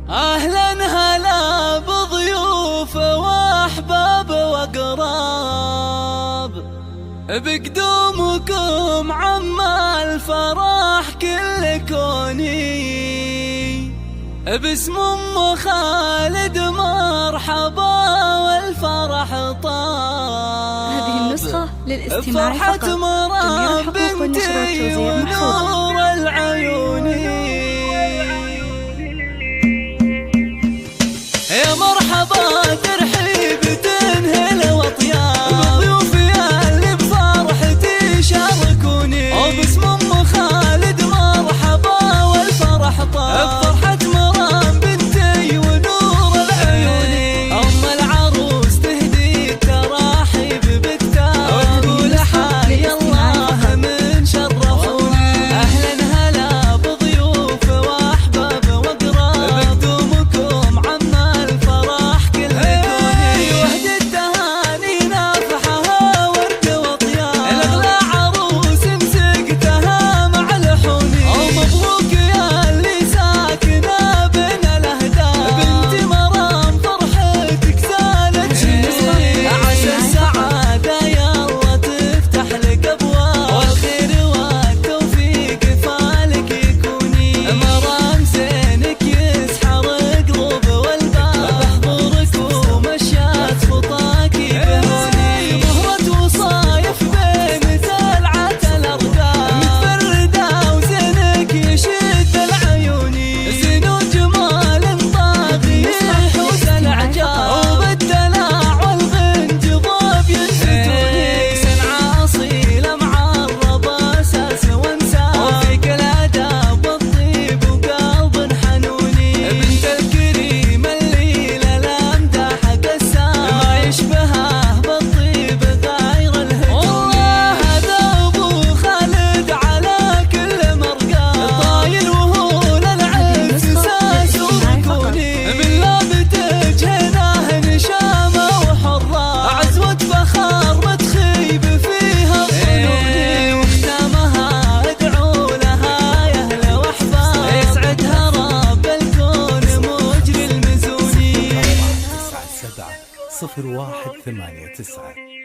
أهلا هلا بضيوف وأحباب وأقراب، بقدومكم عم الفرح كل كوني، باسم أم خالد مرحبا والفرح طاب. هذه النسخة للاستماع فرحة فقط. مرام بنتي ونور العيوني، يا مرحبا ترحيب تنهل وطياب، بضيوفي اللي بفرحتي شاركوني، وباسم أم خالد مرحبا والفرح طاب. فرحة مرام بنتي ونور العيوني، أم العروس تهدي التراحيب بكتاب، وتقول حي الله من شرفوني. أهلا هلا بضيوف وأحباب وأقراب، بقدومكم عم الفرح كل كوني، وهد التهاني نافحها ورد وطياب، الأغلى عروس مسكتها مع لحوني، ومبروك يا اللي ساكنة بين الأهداف، بنت مرام فرحتك زالت شيء، عسى السعادة يلا تفتح لك أبواب، والخير والتوفيق فالك يكوني، مرام زينك يسحر قلوب والباب، بحضورك ومشات خطاكي بهوني، مهرة وصايف بين زلعة الأرقام، متفردة وزينك يشد العيوني، زين وجمال طاغي يحوز العجاب، وبالدلع والغنج ضاب ينفتوني، سنعة أصيلة معربة أساس وانساب، وفيك الآداب والطيب وقلب حنوني، بنت الكريم اللي للأمداح قسام، ما يشبهه بالطيب غير الهجوم، والله هذا أبو خالد على كل مرقام، طايل وهو للعز ساس وركوني، من لابتك هناه نشامة وحرة، عزوة فخار ما تخيب فيها الظنوني، وختامها ادعو لها يا أهل وأحباب، يسعدها رب الكون مجري المزوني. 97 01 89